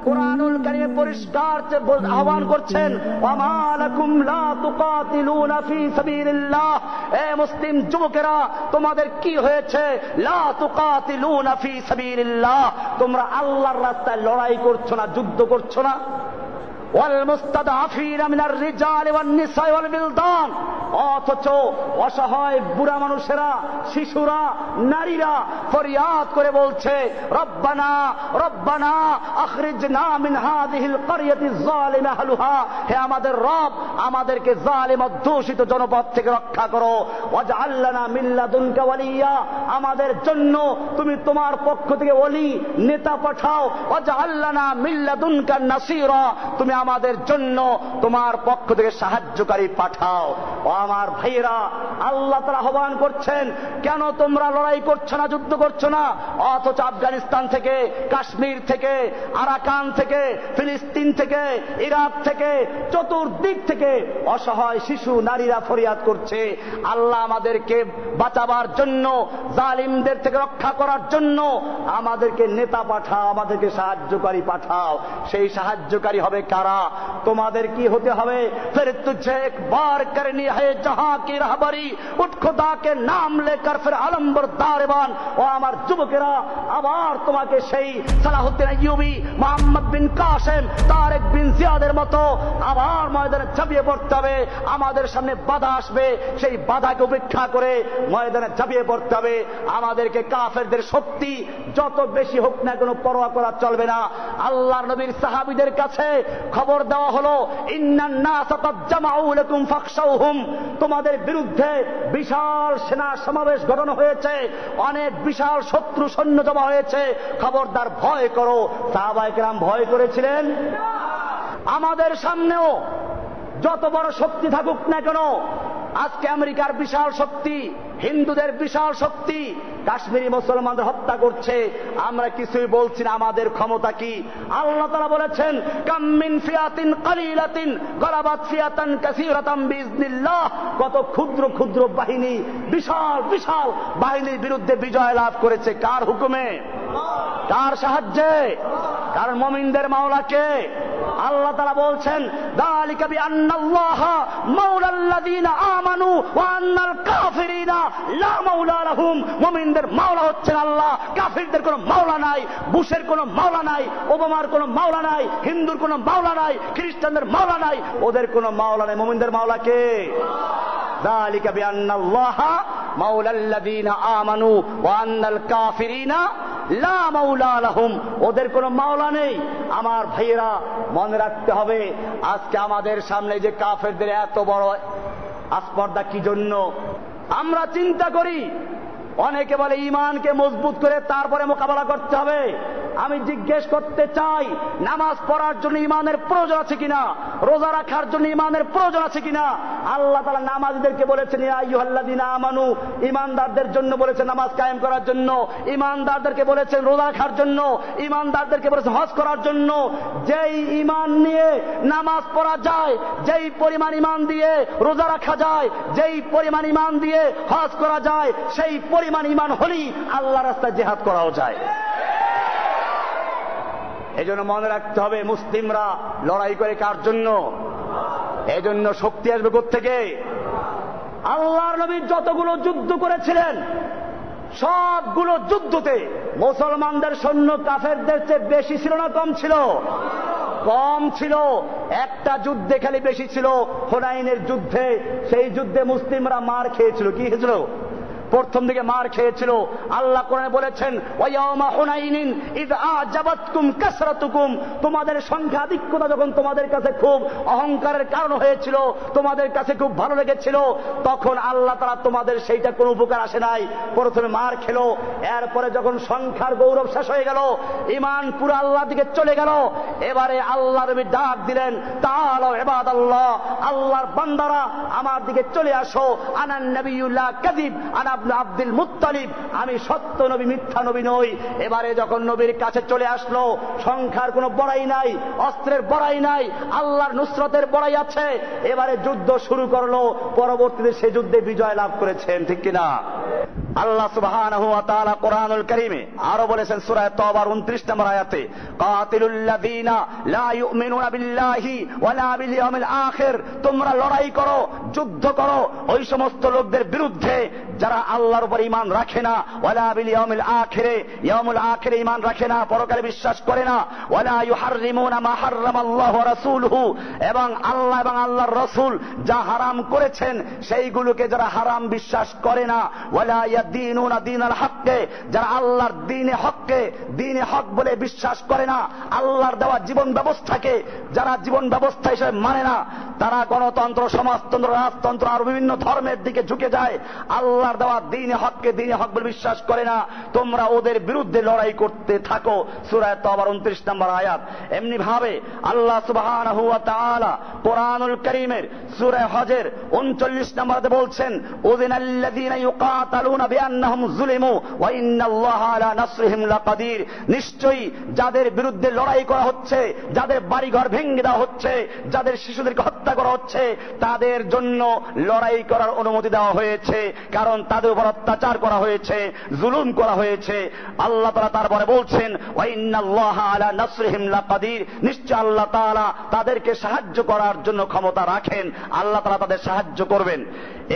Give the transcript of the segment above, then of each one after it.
কুরআনুল কারীমে পরিষ্কার আহ্বান করছেন, ওয়ামা লাকুম লা তুকাতিলুনা ফি সাবিলিল্লাহ, এ মুসলিম যুবকেরা তোমাদের কি হয়েছে? লা তুকাতিলুনা ফি সাবিলিল্লাহ, তোমরা আল্লাহর রাস্তায় লড়াই করছো না, যুদ্ধ করছো না। ওয়াল মুস্তাদআফিনা মিনার রিজালি ওয়ান নিসাই ওয়াল বিলদান, অথচ অসহায় বুড়া মানুষেরা, শিশুরা, নারীরা ফরিয়াদ করে বলছে, রব্বানা রব্বানা আখরিজনা মিন হাযিহিল ক্বরিয়াতি যালিমা আহলুহা, হে আমাদের রব, আমাদেরকে জালিম অধ্যুষিত জনপদ থেকে রক্ষা করো। ওয়াজআল লানা মিন লাদুনকা ওয়ালিয়া, আমাদের জন্য তুমি তোমার পক্ষ থেকে ওলি নেতা পাঠাও। ওয়াজআল লানা মিন লাদুনকা নাসীরা, তুমি আমাদের জন্য তোমার পক্ষ থেকে সাহায্যকারী পাঠাও। ও আমার ভাইয়েরা, আল্লাহ তাআলা আহ্বান করছেন, কেন তোমরা লড়াই করছো না, যুদ্ধ করছো না? অথচ আফগানিস্তান থেকে, কাশ্মীর থেকে, আরাকান থেকে, ফিলিস্তিন থেকে, ইরাক থেকে, চতুর্দিক থেকে অসহায় শিশু, নারীরা ফরিয়াদ করছে, আল্লাহ আমাদেরকে বাঁচাবার জন্য, জালিমদের থেকে রক্ষা করার জন্য আমাদেরকে নেতা পাঠাও, আমাদেরকে সাহায্যকারী পাঠাও। সেই সাহায্যকারী হবে কারা? তোমাদের কি হতে হবে? ফির তুঝে একবার করনি है जहां की रहबरी, उठ खुदा के नाम लेकर फिर आलम बरदार बान। ও আমার যুবকেরা, আবার তোমাকে সেই সালাহুদ্দিন আইয়ুবী, মোহাম্মদ বিন কাসেম, তারেক বিন জিয়াদের মতো আবার ময়দানে ঝাঁপিয়ে পড়তে হবে। আমাদের সামনে বাধা আসবে, সেই বাধাকে উপেক্ষা করে ময়দানে ঝাঁপিয়ে পড়তে হবে। আমাদেরকে কাফেরদের শক্তি যত বেশি হোক না, কোনো পরোয়া করা চলবে না। আল্লাহর নবীর সাহাবীদের কাছে খবর দেওয়া হলো, ইন্নান নাস কাদ জামাউ লাকুম ফাখশাউহুম, তোমাদের বিরুদ্ধে বিশাল সেনা সমাবেশ ঘটানো হয়েছে, অনেক বিশাল শত্রু সৈন্য জমা হয়েছে, খবরদার ভয় করো। সাহাবায়ে কেরাম ভয় করেছিলেন? আমাদের সামনেও যত বড় শক্তি থাকুক না কেন, আজকে আমেরিকার বিশাল শক্তি, হিন্দুদের বিশাল শক্তি কাশ্মীরি মুসলমানদের হত্যা করছে, আমরা কিছুই বলছি না। আমাদের ক্ষমতা কি? আল্লাহ তাআলা বলেছেন, কাম মিন ফিয়াতিন কালিলাতিন গালাবাত ফিয়াতান কাসীরাতান বিইজনিল্লাহ, কত ক্ষুদ্র ক্ষুদ্র বাহিনী বিশাল বিশাল বাহিনীর বিরুদ্ধে বিজয় লাভ করেছে। কার হুকুমে? কার সাহায্যে? কারণ মুমিনদের মাওলা কে? আল্লাহ তাআলা বলছেন, যালিকা বিআন্নাল্লাহা মাওলাল্লাযীনা আমানু ওয়া আন্নাল কাফিরিনা লা মাওলা লাহুম, মুমিনদের মাওলা হচ্ছেন আল্লাহ, কাফিরদের কোনো মাওলা নাই। বুশের কোনো মাওলা নাই, ওবামার কোনো মাওলা নাই, হিন্দুর কোনো মাওলা নাই, খ্রিস্টানদের মাওলা নাই, ওদের কোনো মাওলা নাই। মুমিনদের মাওলা কে? যালিকা বিআন্নাল্লাহা মাওলাল্লাযীনা আমানু ওয়া আন্নাল কাফিরিনা লা মাওলা লাহুম, ওদের কোনো মাওলা নেই। আমার ভাইয়েরা, মনে রাখতে হবে, আজকে আমাদের সামনে যে কাফেরদের এত বড় আস্পর্ধা কি জন্য? আমরা চিন্তা করি, অনেকে বলে ঈমানকে মজবুত করে তারপরে মোকাবেলা করতে হবে। আমি জিজ্ঞেস করতে চাই, নামাজ পড়ার জন্য ঈমানের প্রয়োজন আছে কিনা? রোজা রাখার জন্য ঈমানের প্রয়োজন আছে কিনা? আল্লাহ তাআলা নামাজীদেরকে বলেছেন, ইয়া আইয়ুহাল্লাযীনা আমানু, ঈমানদারদের জন্য বলেছেন নামাজ কায়েম করার জন্য, ঈমানদারদেরকে বলেছেন রোজা রাখার জন্য, ঈমানদারদেরকে বলেছেন হজ করার জন্য। যেই ঈমান নিয়ে নামাজ পড়া যায়, যেই পরিমাণ ঈমান দিয়ে রোজা রাখা যায়, যেই পরিমাণ ঈমান দিয়ে হজ করা যায়, সেই পরিমাণ ঈমান হলেই আল্লাহর রাস্তায় জিহাদ করাও যায়। এই জন্য মনে রাখতে হবে, মুসলিমরা লড়াই করে কার জন্য? এই জন্য শক্তি আসবে কোত্থেকে? আল্লাহর নবী যতগুলো যুদ্ধ করেছিলেন, সবগুলো যুদ্ধতে মুসলমানদের সৈন্য কাফেরদের চেয়ে বেশি ছিল না কম ছিল? কম ছিল। একটা যুদ্ধে খালি বেশি ছিল, হুনাইনের যুদ্ধে। সেই যুদ্ধে মুসলিমরা মার খেয়েছিল। কি হয়েছিল? প্রথম দিকে মার খেয়েছিল। আল্লাহ কোরআনে বলেছেন, ওয়ায়াউমা হুনাইনিন ইয আ'জাবাতকুম কাসরাতুকুম, তোমাদের সংখ্যাধিক্যতা যখন তোমাদের কাছে খুব অহংকারের কারণ হয়েছিল, তোমাদের কাছে খুব ভালো লেগেছিল, তখন আল্লাহ তাআলা তোমাদের সেইটা কোনো উপকার আসে নাই। প্রথমে মার খেলো, এরপরে যখন সংখ্যার গৌরব শেষ হয়ে গেল, ঈমান পুরো আল্লাহর দিকে চলে গেল, এবারে আল্লাহ নবী ডাক দিলেন, তাআলা ইবাদাল্লাহ, আল্লাহর বান্দারা আমার দিকে চলে আসো, আনান নাবিয়্যু লা কাযিব আনা ইবনে আব্দুল মুত্তালিব, আমি সত্য নবী, মিথ্যা নবী নই। এবারে যখন নবীর কাছে চলে আসলো, সংখ্যার কোনো বড়াই নাই, অস্ত্রের বড়াই নাই, আল্লাহর নুসরতের বড়াই আছে। এবারে যুদ্ধ শুরু করলো, পরবর্তীতে সে যুদ্ধে বিজয় লাভ করেছেন। ঠিক কিনা? আল্লাহ সুবহানাহু ওয়া তাআলা কোরআনুল কারীমে আরো বলেছেন সূরা তাওবার 29 নম্বর আয়াতে, কাতিলুল্লাযীনা লা ইউমিনুনা বিল্লাহি ওয়ালা বিল ইয়াউমিল আখির, তোমরা লড়াই করো, যুদ্ধ করো ওই সমস্ত লোকদের বিরুদ্ধে যারা আল্লাহর উপর ঈমান রাখে না, ওয়ালা বিল ইয়াউমিল আখিরে, ইয়াউমুল আখিরে ঈমান রাখে না, পরকালে বিশ্বাস করে না, ওয়ালা ইউহাররিমুনা মা হাররামাল্লাহু ওয়া রাসূলুহু, এবং আল্লাহ এবং আল্লাহর রাসূল যা হারাম করেছেন সেইগুলোকে যারা হারাম বিশ্বাস করে না, ওয়ালা ইয়াদিনুনা দীনাল হককে, যারা আল্লাহর দ্বীনে হক বলে বিশ্বাস করে না, আল্লাহর দেওয়া জীবন ব্যবস্থাকে যারা জীবন ব্যবস্থা হিসেবে মানে না, তারা গণতন্ত্র, সমাজতন্ত্র, রাজতন্ত্র আর বিভিন্ন ধর্মের দিকে ঝুঁকে যায়, আল্লাহর দেওয়া দ্বীনে হক বলে বিশ্বাস করে না, তোমরা ওদের বিরুদ্ধে লড়াই করতে থাকো। সূরা তাওবার 29 নম্বর আয়াত। এমনি ভাবে আল্লাহ সুবহানাহু ওয়া তাআলা কোরআনুল কারীমের সূরা হজের 39 নম্বরে বলছেন, উযিনাল্লাযীনা ইউকাতালুনা বিআন্নাহুম যুলিমু ওয়া ইন্নাল্লাহা আলা নাসরিহিম লাকাদির, নিশ্চয়ই যাদের বিরুদ্ধে লড়াই করা হচ্ছে, যাদের বাড়িঘর ভেঙে দেওয়া হচ্ছে, যাদের শিশুদেরকে হত্যা করা হচ্ছে, তাদের জন্য লড়াই করার অনুমতি দেওয়া হয়েছে, কারণ তাদের উপর অত্যাচার করা হয়েছে, জুলুম করা হয়েছে। আল্লাহ তাআলা তারপরে বলছেন, ওয়া ইন্নাল্লাহা আলা নাসরিহিম লাকাদির, নিশ্চয় আল্লাহ তাআলা তাদেরকে সাহায্য করার জন্য ক্ষমতা রাখেন, আল্লাহ তাআলা তাদের সাহায্য করবেন।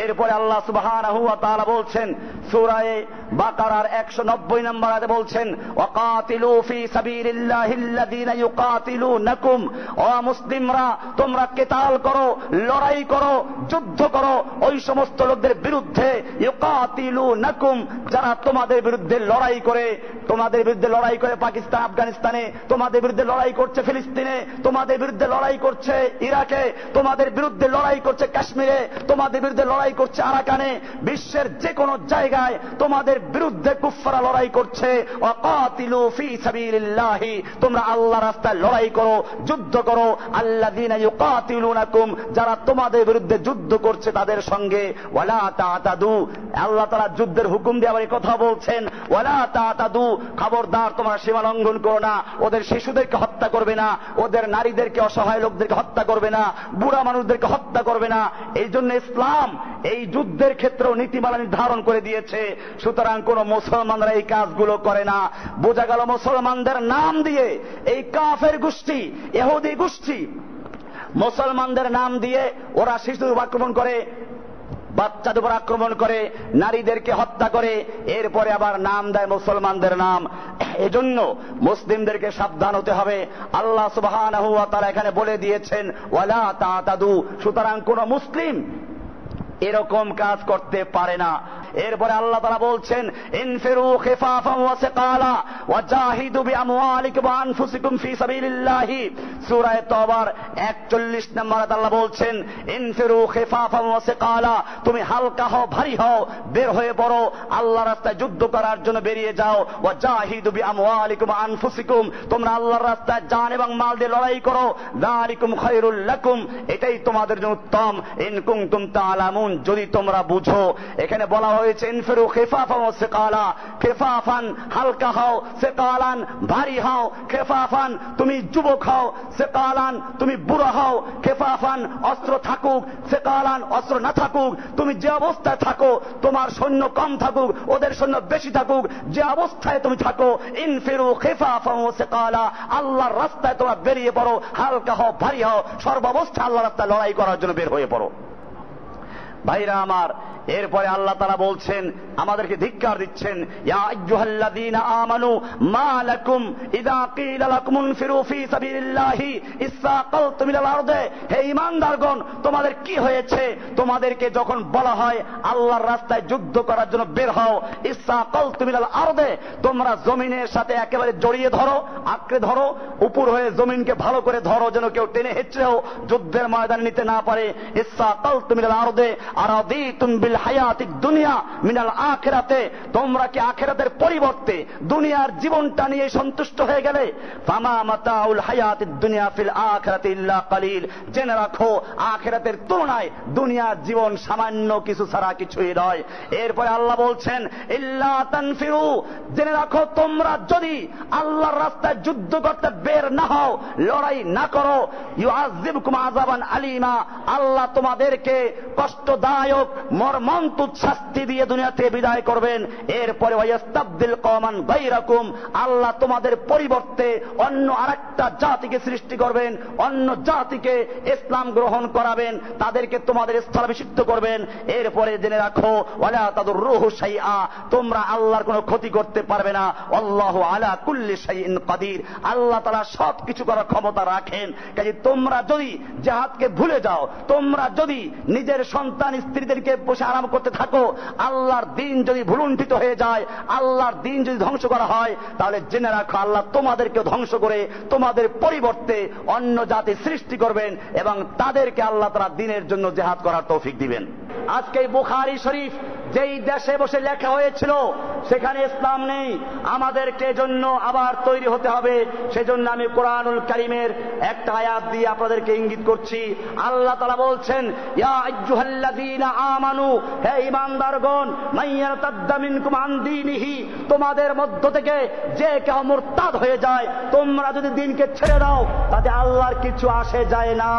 এরপরে আল্লাহ সুবহানাহু ওয়া তাআলা বলছেন সূরা বাকারার 190 নম্বর আয়াতে বলছেন, ওয়াকাতিলু ফি সাবিলিল্লাহিল্লাযীনা ইউকাতিলুনাকুম, ও মুসলিমরা তোমরা কিতাল করো, লড়াই করো, যুদ্ধ করো ওই সমস্ত লোকদের বিরুদ্ধে, ইউকাতিলুনাকুম, যারা তোমাদের বিরুদ্ধে লড়াই করে, পাকিস্তান, আফগানিস্তানে, তোমাদের বিরুদ্ধে লড়াই করছে ফিলিস্তিনে, তোমাদের বিরুদ্ধে লড়াই করছে ইরাকে, তোমাদের বিরুদ্ধে লড়াই করছে কাশ্মীরে, তোমাদের বিরুদ্ধে লড়াই করছে আরাকানে, বিশ্বের যে কোনো জায়গায় তোমাদের বিরুদ্ধে কুফফাররা লড়াই করছে। ওয়াকাতিলু ফি সাবিলিল্লাহি, তোমরা আল্লাহর রাস্তায় লড়াই করো, যুদ্ধ করো, আল্লাযীনা ইউকাতিলুনাকুম, যারা তোমাদের বিরুদ্ধে যুদ্ধ করছে তাদের সঙ্গে, ওয়ালা তাতাদু, আল্লাহ তাআলা যুদ্ধের হুকুম দিয়ে আবার এই কথা বলছেন, ওয়ালা তাতাদু, খবরদার তোমরা সীমা লঙ্ঘন করো না, ওদের শিশুদেরকে হত্যা করবে না, ওদের নারীদেরকে, অসহায় লোকদেরকে হত্যা করবে না, বুড়া মানুষদেরকে হত্যা করবে না। এই জন্য ইসলাম এই যুদ্ধের ক্ষেত্রেও নীতিমালা নির্ধারণ করে দিয়েছে। সুতরাং কোন মুসলমানরা এই কাজগুলো করে না। বোঝা গেল মুসলমানদের নাম দিয়ে এই কাফের গোষ্ঠী, ইহুদি গোষ্ঠী মুসলমানদের নাম দিয়ে ওরা শিশুদের উপর আক্রমণ করে, বাচ্চাদের উপর আক্রমণ করে, নারীদেরকে হত্যা করে, এরপরে আবার নাম দেয় মুসলমানদের নাম। এজন্য মুসলিমদেরকে সাবধান হতে হবে। আল্লাহ সুবহানাহু ওয়া তাআলা এখানে বলে দিয়েছেন, ওয়ালা তাতাদু, সুতরাং কোন মুসলিম এরকম কাজ করতে পারে না। এরপরে আল্লাহ তাআলা বলছেন, ইনফিরু খিফাফান ওয়া সিকালা ওয়া জাহিদু বিআমওয়ালিকুম ওয়া আনফুসিকুম ফি সাবিলিল্লাহি। সূরা তাওবার 41 নম্বর আয়াতে আল্লাহ বলছেন, ইনফিরু খিফাফান ওয়া সিকালা, তুমি হালকা হও, ভারী হও, বের হয়ে পড়ো, আল্লাহর রাস্তায় যুদ্ধ করার জন্য বেরিয়ে যাও। ওয়া জাহিদু বিআমওয়ালিকুম ওয়া আনফুসিকুম, তোমরা আল্লাহর রাস্তায় জান এবং মাল দিয়ে লড়াই করো। যালিকুম খায়রুল লাকুম, এটাই তোমাদের জন্য উত্তম। ইন কুনতুম তা'লামুন, যদি তোমরা বুঝো। এখানে বলা হয়েছে ইনফিরু খিফাফান ওয়া সিকালা, খিফাফান হালকা হও, সিকালান ভারী হও। খিফাফান তুমি যুবক হও, সিকালান তুমি বুড়া হও। খিফাফান অস্ত্র থাকুক, সিকালান অস্ত্র না থাকুক, তুমি যে অবস্থায় থাকো, তোমার সৈন্য কম থাকুক, ওদের সৈন্য বেশি থাকুক, যে অবস্থায় তুমি থাকো, ইনফিরু খিফাফান ওয়া সিকালা, আল্লাহর রাস্তায় তোমরা বেরিয়ে পড়ো, হালকা হও, ভারী হও, সর্বাবস্থায় আল্লাহর রাস্তায় লড়াই করার জন্য বের হয়ে পড়ো। ভাইরা আমার, এরপরে আল্লাহ তাআলা বলছেন, আমাদেরকে ধিক্কার দিচ্ছেন, ইয়া আইয়ুহাল্লাযীনা আমানু মা লাকুম ইযা ক্বিলা লাকুম ইনফিরু ফি সাবিলিল্লাহি ইসসাকালতুম ইলাল আরদে, হে ঈমানদারগণ, তোমাদের কি হয়েছে? তোমাদেরকে যখন বলা হয় আল্লাহর রাস্তায় যুদ্ধ করার জন্য বের হও, ইসসাকালতুম ইলাল আরদে, তোমরা জমিনের সাথে একেবারে জড়িয়ে ধরো, আঁকড়ে ধরো, উপর হয়ে জমিনকে ভালো করে ধরো, যেন কেউ টেনে হেঁচড়েও যুদ্ধের ময়দানে নিতে না পারে। ইসসাকালতুম ইলাল আরদে আরাদিতুম বিল হায়াতিদ দুনিয়া মিনাল আখিরাতে, তোমরা কি আখিরাতের পরিবর্তে দুনিয়ার জীবনটা নিয়ে সন্তুষ্ট হয়ে গেলে? ফামা মাতাউল হায়াতিদ দুনিয়া ফিল আখিরাতি ইল্লা কালিল, জেনে রাখো আখিরাতের তুলনায় দুনিয়ার জীবন সামান্য কিছু ছাড়া কিছুই নয়। এরপরে আল্লাহ বলছেন, ইল্লা তানফিরু, জেনে রাখো তোমরা যদি আল্লাহর রাস্তায় যুদ্ধ করতে বের না হও, লড়াই না করো, ইউআযিবকুম আযাবান আলীমা, আল্লাহ তোমাদেরকে কষ্টদায়ক, মর্ম মন্তুদ শাস্তি দিয়ে দুনিয়া থেকে বিদায় করবেন। এরপরে ওয়াইস্তাবদিল কওমান গায়রাকুম, আল্লাহ তোমাদের পরিবর্তে অন্য আরেকটা জাতিকে সৃষ্টি করবেন, অন্য জাতিকে ইসলাম গ্রহণ করাবেন, তাদেরকে তোমাদের স্থলাভিষিক্ত করবেন। এরপরে জেনে রাখো ওয়ালা তাদুররুহু শাইআ, তোমরা আল্লাহর কোনো ক্ষতি করতে পারবে না। আল্লাহু আলা কুল্লি শাইইন কাদির, আল্লাহ তাআলা সবকিছু করার ক্ষমতা রাখেন। কাজে তোমরা যদি জিহাদকে ভুলে যাও, তোমরা যদি নিজের সন্তান স্ত্রীদেরকে বসে আরাম করতে থাকো, আল্লাহর দ্বীন যদি ভুলুণ্ঠিত হয়ে যায়, আল্লাহর দ্বীন যদি ধ্বংস করা হয়, তাহলে জেনে রাখো আল্লাহ তোমাদেরকে ধ্বংস করে তোমাদের পরিবর্তে অন্য জাতি সৃষ্টি করবেন এবং তাদেরকে আল্লাহ তাআলা দ্বীনের জন্য জিহাদ করার তৌফিক দিবেন। আজকে এই বুখারী শরীফ যেই দেশে বসে লেখা হয়েছিল সেখানে ইসলাম নেই, আমাদেরকে জন্য আবার তৈরি হতে হবে। সেজন্য আমি কোরআনুল কারীমের একটা আয়াত দিয়ে আপনাদেরকে ইঙ্গিত করছি। আল্লাহ তাআলা বলছেন, ইয়া আইয়ুহাল্লাযীনা আমানু, হে ঈমানদারগণ, মাইয়ারতাদ্দা মিনকুম আন দীনিহি, তোমাদের মধ্য থেকে যে কেউ মুরতাদ হয়ে যায়, তোমরা যদি দ্বীনকে ছেড়ে দাও তাতে আল্লাহর কিছু আসে যায় না।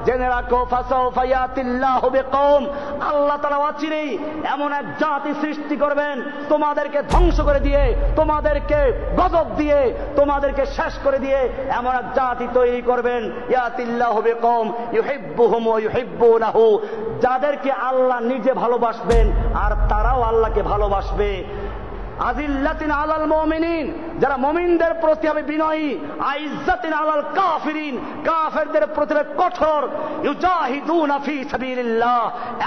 জেনে রাখো ফাসাউফা ইয়াতিল্লাহু বিকওম, আল্লাহ তাআলা অচিরেই এমন এক জাতি সৃষ্টি করবেন, তোমাদেরকে ধ্বংস করে দিয়ে, তোমাদেরকে গজব দিয়ে, তোমাদেরকে শেষ করে দিয়ে এমন এক জাতি তৈরি করবেন। ইয়াতিল্লাহু বিকওম ইউহিব্বুহুম ওয়া ইউহিব্বুনাহু, যাদেরকে আল্লাহ নিজে ভালোবাসবেন আর তারাও আল্লাহকে ভালোবাসবে। আজিল্লাতিন আলাল মুমিনিন, যারা মুমিনদের প্রতি হবে বিনয়ী। আইজ্জাতিন আলাল কাফিরিন, কাফেরদের প্রতি কঠোর। ইউজাহিদুনা ফি সাবিলিল্লাহ,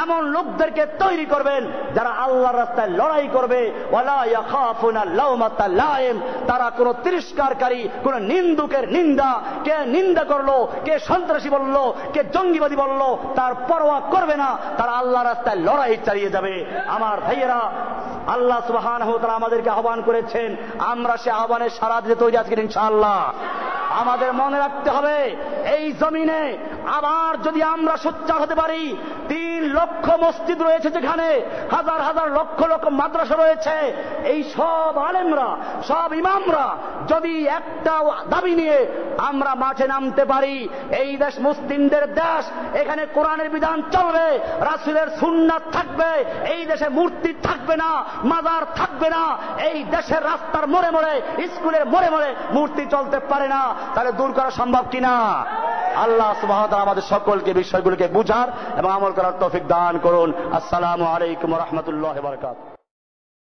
এমন লোকদেরকে তৈরি করবেন যারা আল্লাহর রাস্তায় লড়াই করবে। ওয়ালা ইয়াখাফুনা লাওমাতা লাইম, তারা কোন তিরস্কারকারী, কোন নিন্দুকের নিন্দা, কে নিন্দা করলো, কে সন্ত্রাসী বললো, কে জঙ্গিবাদী বললো, তার পরোয়া করবে না, তারা আল্লাহর রাস্তায় লড়াই চালিয়ে যাবে। আমার ভাইয়েরা, আল্লাহ সুবহানাহু ওয়া তাআলা আমাদেরকে আহ্বান করেছেন, আমরা সে আহ্বানের সাড়া দিতে তৈরি আছি ইনশাআল্লাহ। আমাদের মনে রাখতে হবে, এই জমিনে আবার যদি আমরা সোচ্চার হতে পারি, 3 লক্ষ মসজিদ রয়েছে, যেখানে হাজার হাজার লক্ষ লক্ষ মাদ্রাসা রয়েছে, এই সব আলেমরা, সব ইমামরা যদি একটা দাবি নিয়ে আমরা মাঠে নামতে পারি, এই দেশ মুসলিমদের দেশ, এখানে কোরআনের বিধান চলবে, রাসূলের সুন্নাত থাকবে, এই দেশে মূর্তি থাকবে না, মাজার থাকবে না, এই দেশের রাস্তার মোড়ে মোড়ে, স্কুলের মোড়ে মোড়ে মূর্তি চলতে পারে না, তাহলে দূর করা সম্ভব কিনা? আল্লাহ সুবহানাহু ওয়া তাআলা আমাদের সকলকে বিষয়গুলোকে বুঝার এবং আমল করার তৌফিক দান করুন। আসসালামু আলাইকুম ওয়া রাহমাতুল্লাহি ওয়া বারাকাতুহু।